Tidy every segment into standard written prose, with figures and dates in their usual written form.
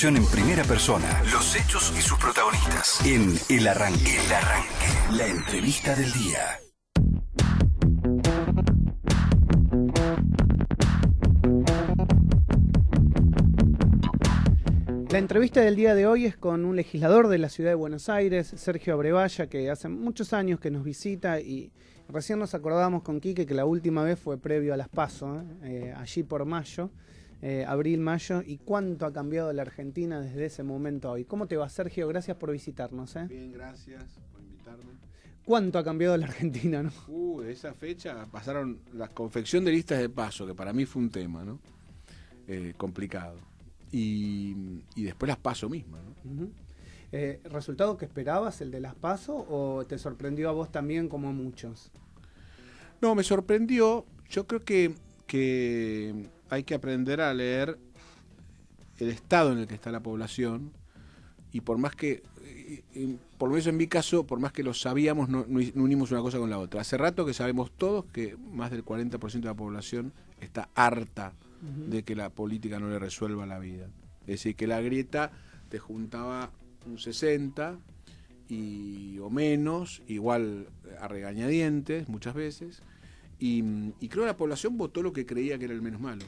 En primera persona, los hechos y sus protagonistas. En El Arranque. El Arranque. La entrevista del día. La entrevista del día de hoy es con un legislador de la ciudad de Buenos Aires, Sergio Abrevaya, que hace muchos años que nos visita y recién nos acordábamos con Quique que la última vez fue previo a las PASO, allí por mayo. Abril, mayo, y cuánto ha cambiado la Argentina desde ese momento a hoy. ¿Cómo te va, Sergio? Gracias por visitarnos. Bien, gracias por invitarme. ¿Cuánto ha cambiado la Argentina, no? De esa fecha pasaron la confección de listas de paso, que para mí fue un tema, ¿no? Complicado. Y después las paso mismas, ¿no? ¿Resultado que esperabas, el de las PASO, o te sorprendió a vos también como a muchos? No, me sorprendió. Yo creo que hay que aprender a leer el estado en el que está la población, y por más que, por lo menos en mi caso, por más que lo sabíamos, no unimos una cosa con la otra. Hace rato que sabemos todos que más del 40% de la población está harta de que la política no le resuelva la vida. Es decir, que la grieta te juntaba un 60 o menos, igual a regañadientes muchas veces, y creo que la población votó lo que creía que era el menos malo.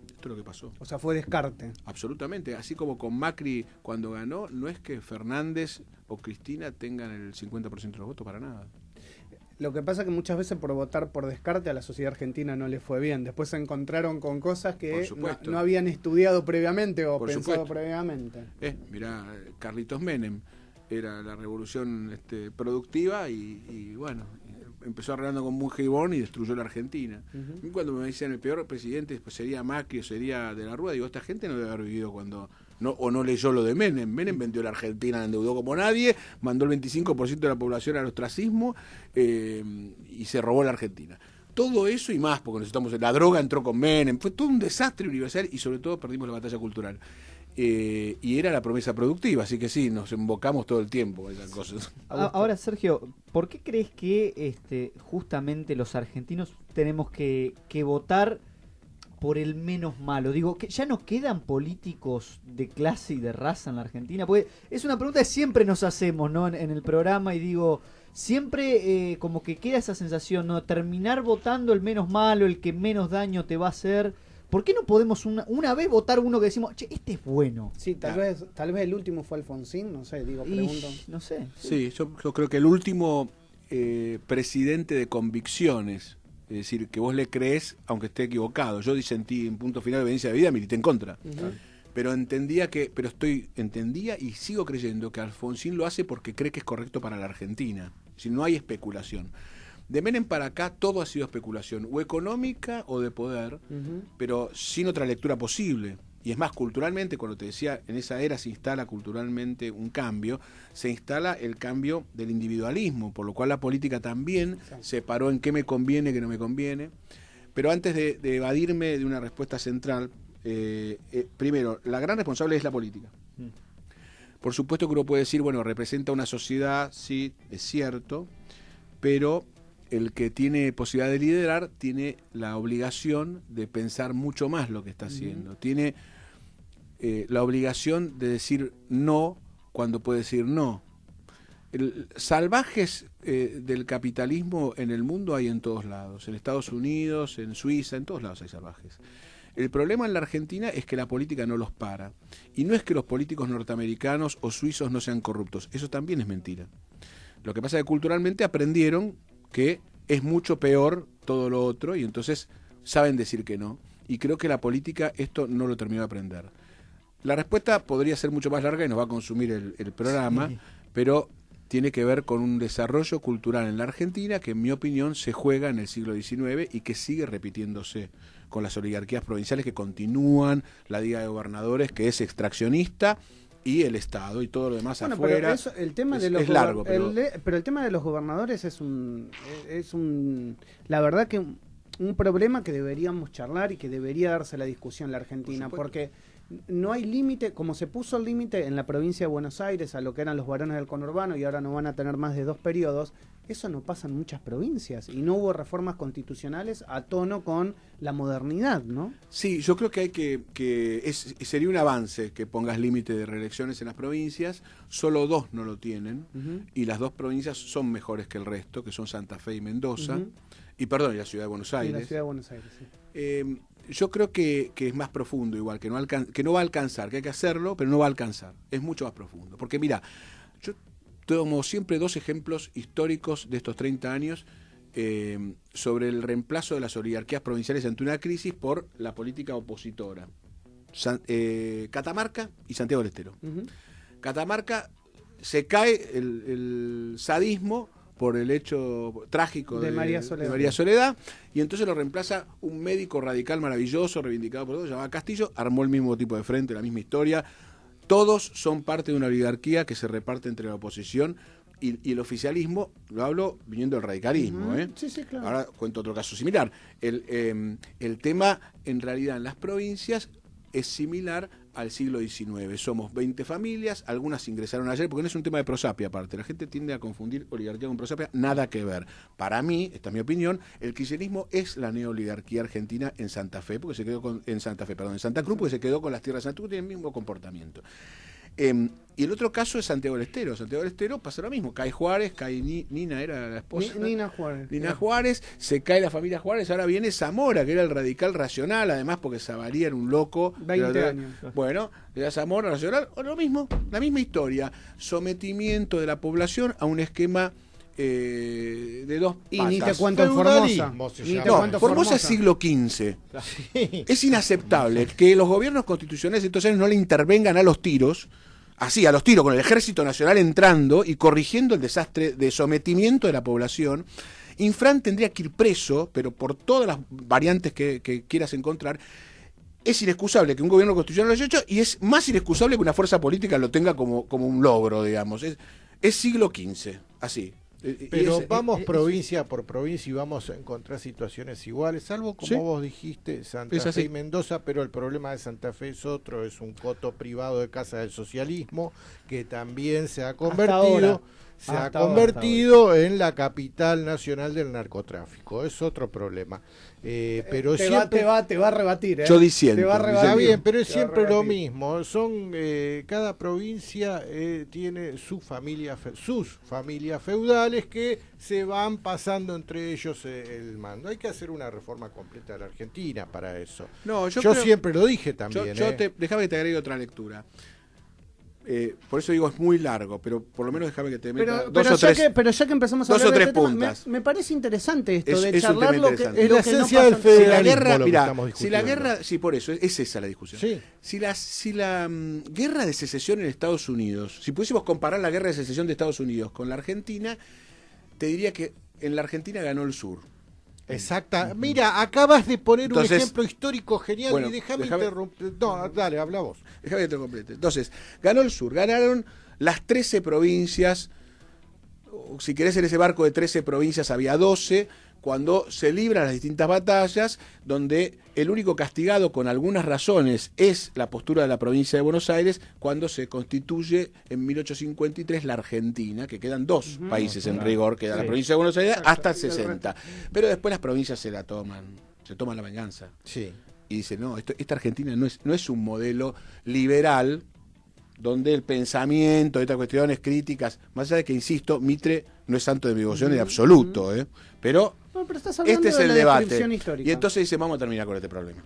Esto es lo que pasó. O sea, fue descarte. Absolutamente. Así como con Macri cuando ganó, no es que Fernández o Cristina tengan el 50% de los votos, para nada. Lo que pasa es que muchas veces por votar por descarte a la sociedad argentina no le fue bien. Después se encontraron con cosas que no habían estudiado previamente o pensado previamente. Mirá, Carlitos Menem era la revolución productiva y bueno, empezó arreglando con Bunge y Bon y destruyó la Argentina. Y cuando me decían el peor presidente pues sería Macri o sería de la Rúa, digo, esta gente no debe haber vivido cuando no leyó lo de Menem. Menem vendió la Argentina, la endeudó como nadie, mandó el 25% de la población al ostracismo y se robó la Argentina. Todo eso y más, porque la droga entró con Menem, fue todo un desastre universal y sobre todo perdimos la batalla cultural. Y era la promesa productiva, así que sí, nos embocamos todo el tiempo en esas cosas. Ahora, Sergio, ¿por qué crees que justamente los argentinos tenemos que votar por el menos malo? Digo, que ya no quedan políticos de clase y de raza en la Argentina, porque es una pregunta que siempre nos hacemos, ¿no? En el programa, y digo, siempre como que queda esa sensación, ¿no? Terminar votando el menos malo, el que menos daño te va a hacer. ¿Por qué no podemos una vez votar uno que decimos, che, este es bueno? Sí, tal vez el último fue Alfonsín, no sé, pregunto. No sé. Sí, yo creo que el último presidente de convicciones, es decir, que vos le crees aunque esté equivocado. Yo disentí en punto final de evidencia de vida, milité en contra. Pero entendía y sigo creyendo que Alfonsín lo hace porque cree que es correcto para la Argentina. Si no hay especulación. De Menem para acá todo ha sido especulación, o económica o de poder, pero sin otra lectura posible. Y es más, culturalmente, cuando te decía, en esa era se instala culturalmente un cambio, se instala el cambio del individualismo, por lo cual la política también se paró en qué me conviene, qué no me conviene. Pero antes de evadirme de una respuesta central, primero, la gran responsable es la política. Por supuesto que uno puede decir, bueno, representa una sociedad, sí, es cierto, pero el que tiene posibilidad de liderar tiene la obligación de pensar mucho más lo que está haciendo. Tiene la obligación de decir no cuando puede decir no. Salvajes del capitalismo en el mundo hay en todos lados. En Estados Unidos, en Suiza, en todos lados hay salvajes. El problema en la Argentina es que la política no los para. Y no es que los políticos norteamericanos o suizos no sean corruptos. Eso también es mentira. Lo que pasa es que culturalmente aprendieron que es mucho peor todo lo otro y entonces saben decir que no. Y creo que la política esto no lo terminó de aprender. La respuesta podría ser mucho más larga y nos va a consumir el programa, pero tiene que ver con un desarrollo cultural en la Argentina que en mi opinión se juega en el siglo XIX y que sigue repitiéndose con las oligarquías provinciales que continúan, la Liga de Gobernadores que es extraccionista y el Estado y todo lo demás afuera. Pero eso, el tema de los es largo, pero el tema de los gobernadores es la verdad que un problema que deberíamos charlar y que debería darse la discusión en la Argentina, porque no hay límite, como se puso el límite en la provincia de Buenos Aires a lo que eran los varones del conurbano y ahora no van a tener más de 2 periodos, eso no pasa en muchas provincias y no hubo reformas constitucionales a tono con la modernidad, ¿no? Sí, yo creo que hay sería un avance que pongas límite de reelecciones en las provincias. Solo 2 no lo tienen y las 2 provincias son mejores que el resto, que son Santa Fe y Mendoza, y la ciudad de Buenos Aires. La ciudad de Buenos Aires, sí. Yo creo que es más profundo igual, que no va a alcanzar, que hay que hacerlo, pero no va a alcanzar. Es mucho más profundo. Porque mira, yo tomo siempre 2 ejemplos históricos de estos 30 años sobre el reemplazo de las oligarquías provinciales ante una crisis por la política opositora. Catamarca y Santiago del Estero. Catamarca se cae el sadismo por el hecho trágico de María Soledad, y entonces lo reemplaza un médico radical maravilloso, reivindicado por todos, llamado Castillo, armó el mismo tipo de frente, la misma historia. Todos son parte de una oligarquía que se reparte entre la oposición y el oficialismo. Lo hablo viniendo del radicalismo. Sí, claro. Ahora cuento otro caso similar. El tema, en realidad, en las provincias es similar al siglo XIX. Somos 20 familias, algunas ingresaron ayer, porque no es un tema de prosapia aparte. La gente tiende a confundir oligarquía con prosapia, nada que ver. Para mí, esta es mi opinión, el kirchnerismo es la neoligarquía argentina en Santa Fe, porque se quedó en Santa Cruz, porque se quedó con las tierras de Santa Cruz, tiene el mismo comportamiento. Y el otro caso es Santiago del Estero. Santiago del Estero pasa lo mismo. Cae Juárez, cae Nina, era la esposa. Nina Juárez. Nina Juárez, se cae la familia Juárez. Ahora viene Zamora, que era el radical racional, además porque Zavalía era un loco. 20 años. Bueno, era Zamora, racional, o lo mismo, la misma historia. Sometimiento de la población a un esquema de 2 patas. Y ni te cuento en Formosa. Formosa es siglo XV. Es inaceptable que los gobiernos constitucionales entonces no le intervengan a los tiros, así, a los tiros, con el Ejército Nacional entrando y corrigiendo el desastre de sometimiento de la población. Infran tendría que ir preso, pero por todas las variantes que quieras encontrar. Es inexcusable que un gobierno constitucional lo haya hecho, y es más inexcusable que una fuerza política lo tenga como un logro, digamos. Es siglo XV, así. Pero vamos provincia por provincia y vamos a encontrar situaciones iguales, salvo como vos dijiste, Santa Fe y Mendoza, pero el problema de Santa Fe es otro, es un coto privado de casa del socialismo que también se ha convertido en la capital nacional del narcotráfico. Es otro problema. Pero te siempre va a rebatir. Yo diciendo. Te va a rebatir. Está bien, pero es siempre lo mismo. Cada provincia tiene sus familias feudales que se van pasando entre ellos el mando. Hay que hacer una reforma completa de la Argentina para eso. No, yo siempre lo dije también. Déjame que te agregue otra lectura. Por eso digo, es muy largo, pero por lo menos déjame que te meta pero ya que empezamos a hablar de este tema, me parece interesante esto de charlar lo que es la esencia del federalismo. Por eso, es esa la discusión. Sí. Si la guerra de secesión en Estados Unidos, si pudiésemos comparar la guerra de secesión de Estados Unidos con la Argentina, te diría que en la Argentina ganó el sur. Exacta. Mira, acabas de poner un ejemplo histórico genial, y déjame interrumpir. No, dale, habla vos. Déjame que te complete. Entonces, ganó el sur, ganaron las 13 provincias. Si querés, en ese barco de 13 provincias había 12, cuando se libran las distintas batallas, donde el único castigado con algunas razones es la postura de la provincia de Buenos Aires, cuando se constituye en 1853 la Argentina, que quedan 2 países en rigor, queda la provincia de Buenos Aires hasta el 60. Pero después las provincias se toman la venganza. Sí. Y dicen, no, esta Argentina no es un modelo liberal, donde el pensamiento, estas cuestiones críticas, más allá de que, insisto, Mitre no es santo de mi devoción en absoluto, pero este es el debate. Y entonces dice, vamos a terminar con este problema.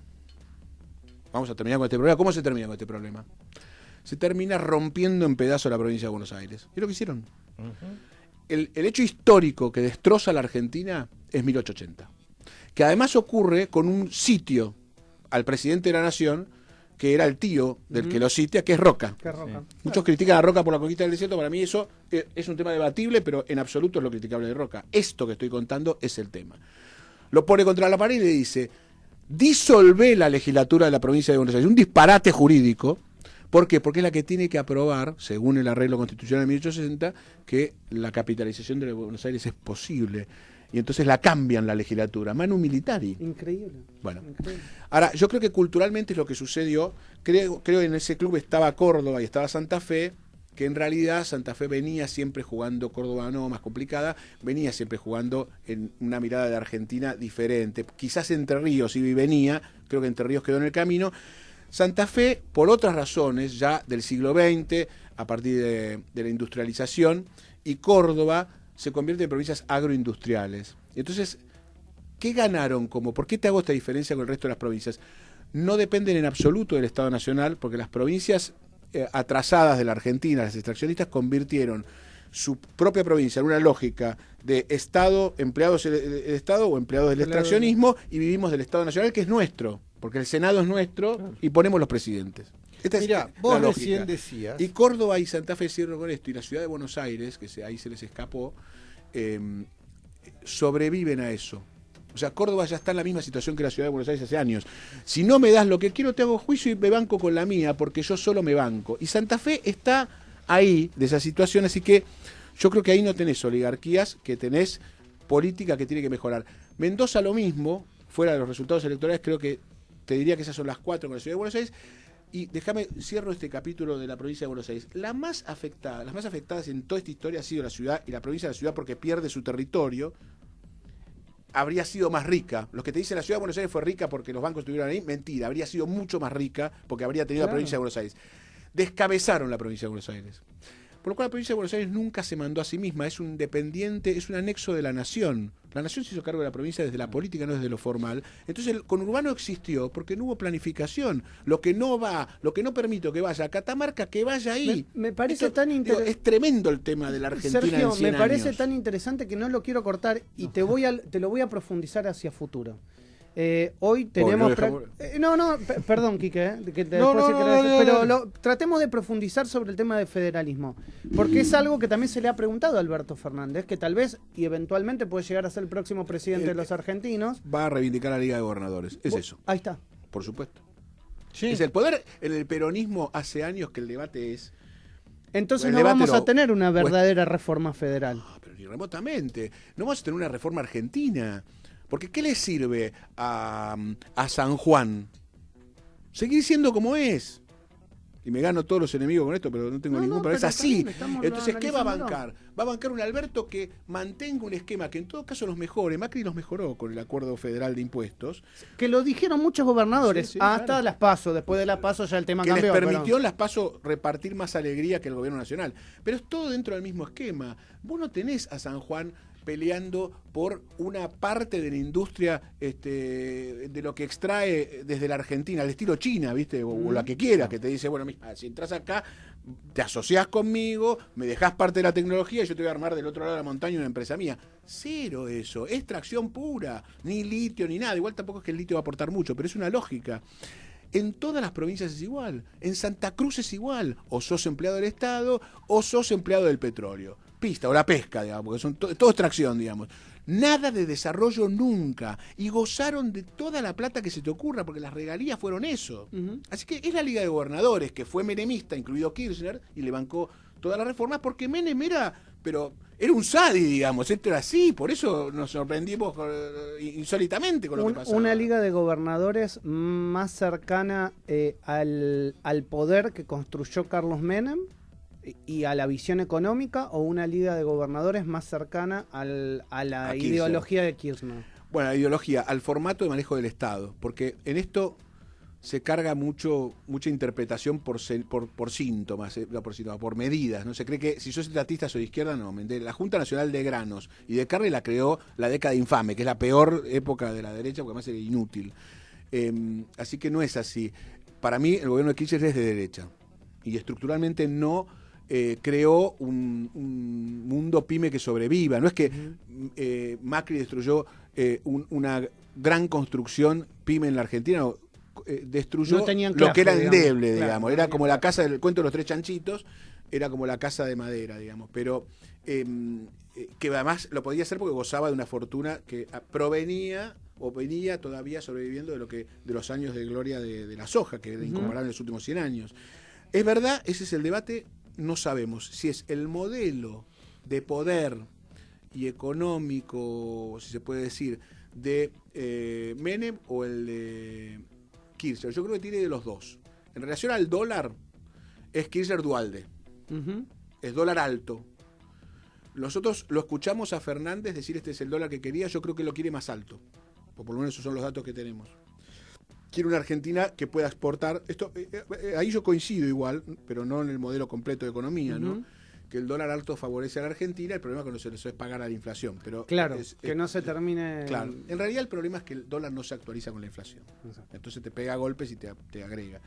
¿Cómo se termina con este problema? Se termina rompiendo en pedazos la provincia de Buenos Aires. ¿Y lo que hicieron? El hecho histórico que destroza la Argentina es 1880, que además ocurre con un sitio al presidente de la Nación, que era el tío del que lo citea, que es Roca. Muchos critican a Roca por la conquista del desierto. Para mí eso es un tema debatible, pero en absoluto es lo criticable de Roca. Esto que estoy contando es el tema. Lo pone contra la pared y le dice, disolvé la legislatura de la provincia de Buenos Aires. Un disparate jurídico. ¿Por qué? Porque es la que tiene que aprobar, según el arreglo constitucional de 1860, que la capitalización de Buenos Aires es posible. y entonces la cambian la legislatura, Manu Militari. Increíble. Bueno, increíble. Ahora, yo creo que culturalmente es lo que sucedió, creo que en ese club estaba Córdoba y estaba Santa Fe, que en realidad Santa Fe venía siempre jugando, Córdoba no, más complicada, venía siempre jugando en una mirada de Argentina diferente. Quizás Entre Ríos sí venía, creo que Entre Ríos quedó en el camino. Santa Fe, por otras razones, ya del siglo XX, a partir de la industrialización, y Córdoba se convierte en provincias agroindustriales. Entonces, ¿qué ganaron? ¿Por qué te hago esta diferencia con el resto de las provincias? No dependen en absoluto del Estado Nacional, porque las provincias atrasadas de la Argentina, las extraccionistas, convirtieron su propia provincia en una lógica de Estado, empleados del Estado o empleados del extraccionismo, y vivimos del Estado Nacional, que es nuestro, porque el Senado es nuestro y ponemos los presidentes. Mira, vos recién decías. Y Córdoba y Santa Fe, cierro con esto, y la ciudad de Buenos Aires, que ahí se les escapó, sobreviven a eso. O sea, Córdoba ya está en la misma situación que la ciudad de Buenos Aires hace años. Si no me das lo que quiero, te hago juicio y me banco con la mía, porque yo solo me banco. Y Santa Fe está ahí, de esa situación, así que yo creo que ahí no tenés oligarquías, que tenés política que tiene que mejorar. Mendoza lo mismo, fuera de los resultados electorales, creo que te diría que esas son las 4 con la ciudad de Buenos Aires. Y cierro este capítulo de la provincia de Buenos Aires. Las más afectadas en toda esta historia ha sido la ciudad y la provincia de la ciudad, porque pierde su territorio. Habría sido más rica. Los que te dicen la ciudad de Buenos Aires fue rica porque los bancos estuvieron ahí, mentira, habría sido mucho más rica porque habría tenido la provincia de Buenos Aires. Descabezaron la provincia de Buenos Aires. Por lo cual la provincia de Buenos Aires nunca se mandó a sí misma, es un dependiente, es un anexo de la nación. La nación se hizo cargo de la provincia desde la política, no desde lo formal. Entonces el conurbano existió porque no hubo planificación. Lo que no permito que vaya a Catamarca, que vaya ahí. Me parece tan interesante. Es tremendo el tema de la Argentina. Sergio, en 100 me parece años. tan interesante que no lo quiero cortar y te lo voy a profundizar hacia futuro. Hoy tenemos... perdón, Quique, pero tratemos de profundizar sobre el tema del federalismo, porque es algo que también se le ha preguntado a Alberto Fernández, que tal vez y eventualmente puede llegar a ser el próximo presidente de los argentinos. Va a reivindicar la Liga de Gobernadores, es eso. Ahí está. Por supuesto. Sí. Es el poder, en el peronismo hace años que el debate es... Entonces no vamos a tener una verdadera reforma federal. No, pero ni remotamente. No vamos a tener una reforma argentina. Porque ¿qué le sirve a San Juan? Seguir siendo como es. Y me gano todos los enemigos con esto, pero no tengo ningún problema. Es así. Entonces, ¿qué va a bancar? Va a bancar un Alberto que mantenga un esquema que en todo caso los mejore. Macri los mejoró con el acuerdo federal de impuestos. Que lo dijeron muchos gobernadores. Hasta las PASO. Después de las PASO ya el tema cambió. Que les permitió en las PASO repartir más alegría que el gobierno nacional. Pero es todo dentro del mismo esquema. Vos no tenés a San Juan peleando por una parte de la industria de lo que extrae desde la Argentina, al estilo China, ¿viste? O la que quieras, que te dice, bueno, mira, si entras acá, te asociás conmigo, me dejás parte de la tecnología y yo te voy a armar del otro lado de la montaña una empresa mía. Cero eso, es tracción pura, ni litio ni nada. Igual tampoco es que el litio va a aportar mucho, pero es una lógica. En todas las provincias es igual, en Santa Cruz es igual, o sos empleado del Estado o sos empleado del petróleo. Pista o la pesca, digamos, porque son todo extracción, digamos. Nada de desarrollo nunca. Y gozaron de toda la plata que se te ocurra, porque las regalías fueron eso. Así que es la Liga de Gobernadores, que fue menemista, incluido Kirchner, y le bancó todas las reformas, porque Menem era un sadi, digamos. Esto era así, por eso nos sorprendimos insólitamente con lo que pasaba. Una Liga de Gobernadores más cercana al poder que construyó Carlos Menem y a la visión económica, o una Liga de Gobernadores más cercana a la ideología de Kirchner. Bueno, la ideología, al formato de manejo del Estado, porque en esto se carga mucha interpretación por síntomas, por medidas. No se cree que si sos estatista soy de izquierda, no. La Junta Nacional de Granos y de Carne la creó la década infame, que es la peor época de la derecha, porque además era inútil. Así que no es así. Para mí el gobierno de Kirchner es de derecha y estructuralmente no creó un mundo pyme que sobreviva. No es que Macri destruyó una gran construcción pyme en la Argentina, destruyó lo que era endeble, digamos. Era como la casa del cuento de los tres chanchitos, era como la casa de madera, digamos. Pero que además lo podía hacer porque gozaba de una fortuna que provenía o venía todavía sobreviviendo de los años de gloria de la soja, que era incomparable en los últimos 100 años. Es verdad, ese es el debate. No sabemos si es el modelo de poder y económico, si se puede decir, de Menem o el de Kirchner. Yo creo que tiene de los dos. En relación al dólar, es Kirchner-Duhalde. Es dólar alto. Nosotros lo escuchamos a Fernández decir este es el dólar que quería, yo creo que lo quiere más alto. O por lo menos esos son los datos que tenemos. Quiere una Argentina que pueda exportar. Esto, ahí yo coincido igual, pero no en el modelo completo de economía, ¿no? Que el dólar alto favorece a la Argentina, el problema cuando se les es pagar a la inflación. Pero claro, que no se termine... Claro, en realidad el problema es que el dólar no se actualiza con la inflación. Exacto. Entonces te pega golpes y te agrega.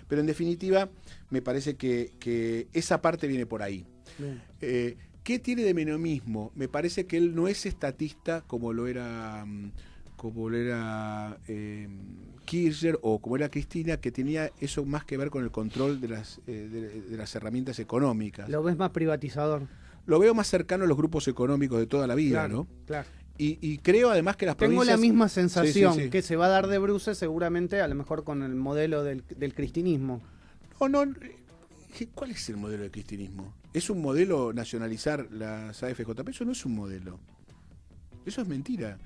Pero en definitiva, me parece que esa parte viene por ahí. ¿Qué tiene de menemismo? Me parece que él no es estatista como lo era Kirchner o como era Cristina, que tenía eso más que ver con el control de las herramientas económicas. ¿Lo ves más privatizador? Lo veo más cercano a los grupos económicos de toda la vida, claro, ¿no? Claro. Y creo además que las provincias... Tengo la misma sensación sí. que se va a dar de bruces seguramente, a lo mejor con el modelo del cristinismo. No, ¿cuál es el modelo del cristinismo? ¿Es un modelo nacionalizar las AFJP? Eso no es un modelo. Eso es mentira.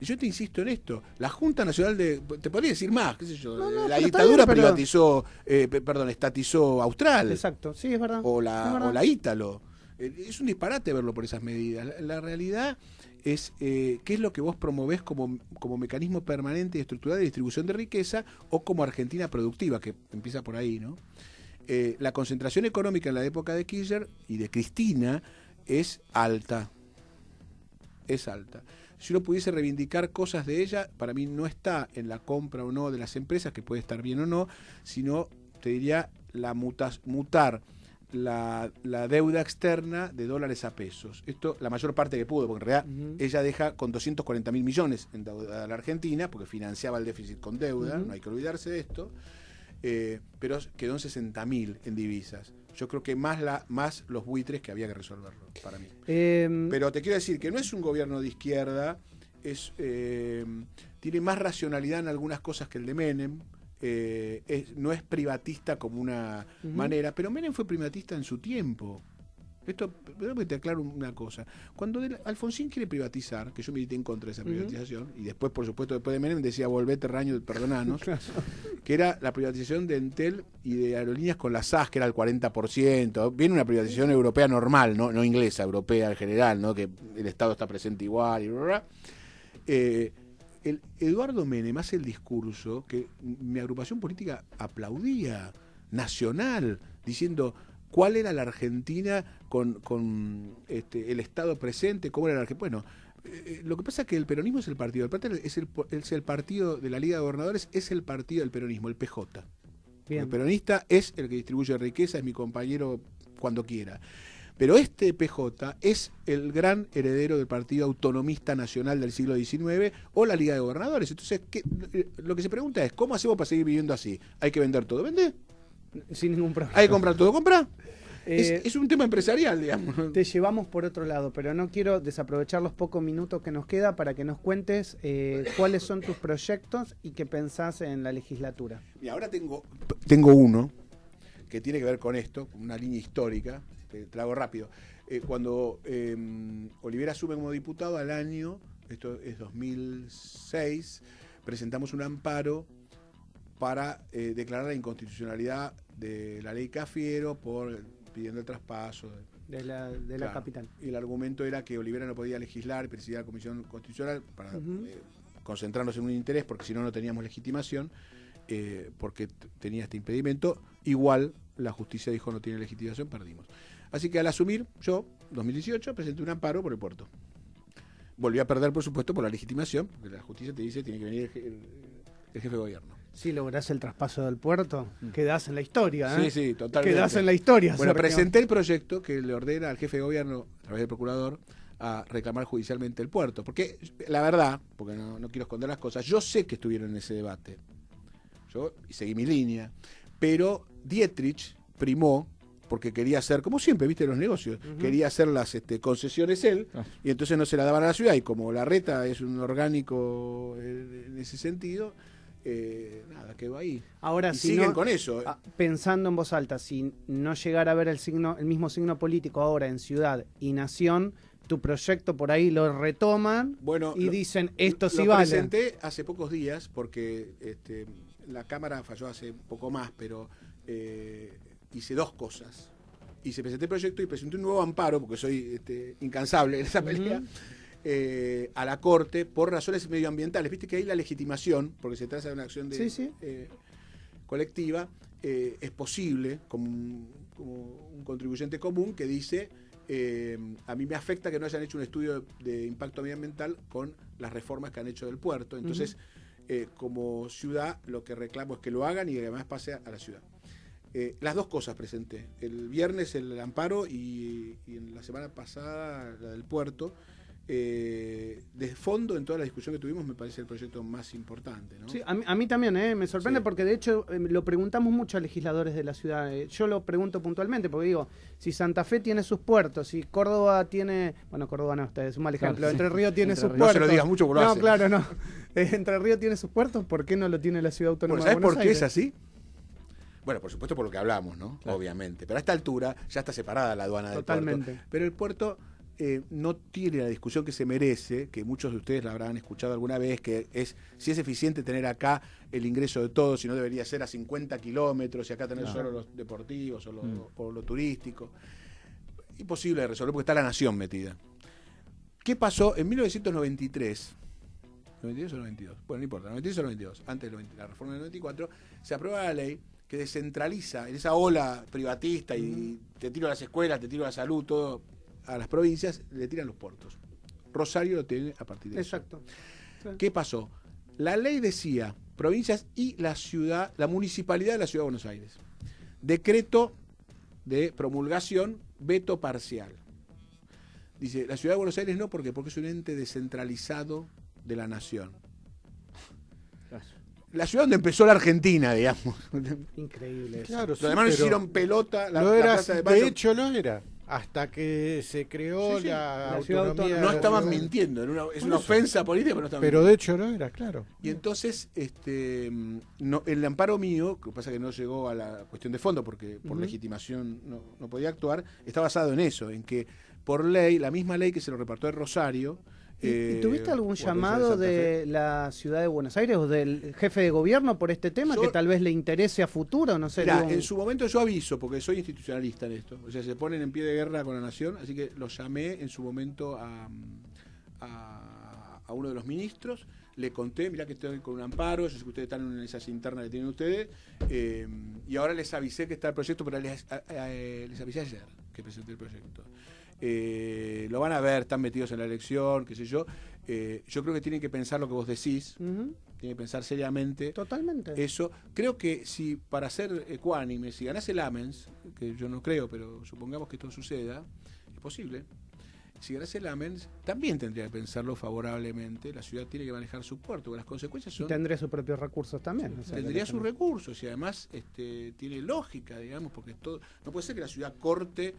Yo te insisto en esto. La Junta Nacional te podría decir más, qué sé yo. La dictadura privatizó, estatizó Austral. Exacto, sí, es verdad. O la Ítalo. Es un disparate verlo por esas medidas. La realidad es qué es lo que vos promovés como mecanismo permanente y estructural de distribución de riqueza o como Argentina productiva, que empieza por ahí, ¿no? La concentración económica en la época de Kirchner y de Cristina es alta. Es alta. Si uno pudiese reivindicar cosas de ella, para mí no está en la compra o no de las empresas, que puede estar bien o no, sino, te diría, mutar la deuda externa de dólares a pesos. Esto, la mayor parte que pudo, porque en realidad ella deja con 240.000 millones en deuda a la Argentina, porque financiaba el déficit con deuda, no hay que olvidarse de esto, pero quedó en 60.000 en divisas. Yo creo que más los buitres que había que resolverlo, para mí. Pero te quiero decir que no es un gobierno de izquierda, tiene más racionalidad en algunas cosas que el de Menem, no es privatista como una manera, pero Menem fue privatista en su tiempo. Esto, te aclaro una cosa. Cuando Alfonsín quiere privatizar, que yo milité en contra de esa privatización, y después, por supuesto, después de Menem decía volvete, Raño, perdonanos, que era la privatización de Entel y de aerolíneas con la SAS, que era el 40%. Viene una privatización europea normal, no inglesa, europea en general, ¿no? Que el Estado está presente igual, y bla, bla. Eduardo Menem hace el discurso que mi agrupación política aplaudía, nacional, diciendo... ¿Cuál era la Argentina con el Estado presente? ¿Cómo era la Argentina? Bueno, lo que pasa es que el peronismo es el partido. El PRO es el partido de la Liga de Gobernadores, es el partido del peronismo, el PJ. Bien. El peronista es el que distribuye riqueza, es mi compañero cuando quiera. Pero este PJ es el gran heredero del Partido Autonomista Nacional del siglo XIX o la Liga de Gobernadores. Entonces, lo que se pregunta es, ¿cómo hacemos para seguir viviendo así? ¿Hay que vender todo? ¿Vende? Sin ningún problema. ¿Hay que comprar todo? ¿Compra? Es un tema empresarial, digamos. Te llevamos por otro lado, pero no quiero desaprovechar los pocos minutos que nos queda para que nos cuentes cuáles son tus proyectos y qué pensás en la legislatura. Y ahora tengo uno que tiene que ver con esto, con una línea histórica, te la hago rápido. Cuando Olivera asume como diputado al año, esto es 2006, presentamos un amparo para declarar la inconstitucionalidad de la ley Cafiero pidiendo el traspaso de la capital. Y el argumento era que Olivera no podía legislar y presidir la Comisión Constitucional para concentrarnos en un interés, porque si no, no teníamos legitimación, porque tenía este impedimento. Igual la justicia dijo no tiene legitimación, perdimos. Así que al asumir, yo, 2018, presenté un amparo por el puerto. Volví a perder, por supuesto, por la legitimación, porque la justicia te dice tiene que venir el jefe de gobierno. Si lográs el traspaso del puerto, quedás en la historia. Sí, totalmente. Quedás en la historia. Bueno, presenté el proyecto que le ordena al jefe de gobierno, a través del procurador, a reclamar judicialmente el puerto. Porque, la verdad, porque no quiero esconder las cosas, yo sé que estuvieron en ese debate. Yo seguí mi línea. Pero Dietrich primó, porque quería hacer, como siempre, viste, los negocios, quería hacer las concesiones él, y entonces no se la daban a la ciudad, y como Larreta es un orgánico en ese sentido, nada, quedó ahí. Ahora, y si siguen no, con eso. Pensando en voz alta, si no llegara a ver el mismo signo político ahora en Ciudad y Nación, tu proyecto por ahí lo retoman y dicen, esto sí vale. Lo presenté hace pocos días porque la Cámara falló hace poco más, pero hice dos cosas. Presenté el proyecto y presenté un nuevo amparo, porque soy incansable en esa pelea, a la Corte por razones medioambientales. Viste que ahí la legitimación, porque se trata de una acción colectiva, es posible como un contribuyente común que dice, a mí me afecta que no hayan hecho un estudio de impacto medioambiental con las reformas que han hecho del puerto. Entonces, como ciudad, lo que reclamo es que lo hagan y que además pase a la ciudad. Las dos cosas presenté. El viernes el amparo y en la semana pasada la del puerto. De fondo, en toda la discusión que tuvimos, me parece el proyecto más importante, ¿no? Sí, a mí también, me sorprende porque de hecho lo preguntamos mucho a legisladores de la ciudad. Yo lo pregunto puntualmente porque digo, si Santa Fe tiene sus puertos, si Córdoba tiene, bueno, Córdoba no, es un mal ejemplo, claro, Entre Ríos tiene sus puertos. No se lo digas mucho por lo hace. Claro, no. Entre Ríos tiene sus puertos, ¿por qué no lo tiene la ciudad autónoma ¿Sabes de Buenos por qué Aires? es así? Bueno, por supuesto por lo que hablamos, ¿no? Claro. Obviamente. Pero a esta altura ya está separada la aduana del puerto. Pero el puerto no tiene la discusión que se merece, que muchos de ustedes la habrán escuchado alguna vez, que es si es eficiente tener acá el ingreso de todos, si no debería ser a 50 kilómetros, y acá tener solo los deportivos o lo turístico. Imposible de resolver porque está la nación metida. ¿Qué pasó en 1993? ¿92 o 92? Bueno, no importa, 93 o 92, antes de la reforma del 94, se aprueba la ley que descentraliza en esa ola privatista y te tiro a las escuelas, te tiro a la salud, todo a las provincias, le tiran los puertos. Rosario lo tiene a partir de eso. Sí. ¿Qué pasó? La ley decía provincias y la municipalidad de la Ciudad de Buenos Aires. Decreto de promulgación, veto parcial. Dice, la Ciudad de Buenos Aires no, porque es un ente descentralizado de la nación. La ciudad donde empezó la Argentina, digamos. Increíble eso. Claro, los demás hicieron pelota. La Plaza de Mayo. De hecho lo era. Hasta que se creó la autonomía. No estaban mintiendo, es una ofensa política, pero no estaban mintiendo. De hecho lo era, claro. Y entonces, el amparo mío, que pasa que no llegó a la cuestión de fondo, porque por legitimación no podía actuar, está basado en eso, en que por ley, la misma ley que se lo repartió el Rosario. ¿Y tuviste algún llamado de la Ciudad de Buenos Aires o del jefe de gobierno por este tema que tal vez le interese a futuro? No sé. Mirá, en su momento yo aviso, porque soy institucionalista en esto. O sea, se ponen en pie de guerra con la nación, así que lo llamé en su momento a uno de los ministros, le conté, mirá que estoy con un amparo, yo sé que ustedes están en esas internas que tienen ustedes, y ahora les avisé que está el proyecto, pero les avisé ayer que presenté el proyecto. Lo van a ver, están metidos en la elección, qué sé yo. Yo creo que tienen que pensar lo que vos decís, tienen que pensar seriamente. Totalmente. Eso. Creo que si para ser ecuánime, si ganás el AMENS, que yo no creo, pero supongamos que esto suceda, es posible. Si ganás el AMENS, también tendría que pensarlo favorablemente. La ciudad tiene que manejar su puerto, porque las consecuencias son... Y tendría sus propios recursos también. O sea, tendría sus recursos y además tiene lógica, digamos, porque todo no puede ser que la ciudad corte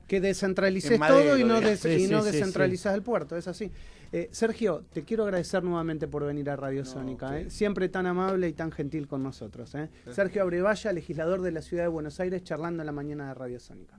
que descentralices todo y no descentralizas el puerto, es así. Sergio, te quiero agradecer nuevamente por venir a Radio Sónica, siempre tan amable y tan gentil con nosotros. Sergio Abrevaya, legislador de la Ciudad de Buenos Aires, charlando en la mañana de Radio Sónica.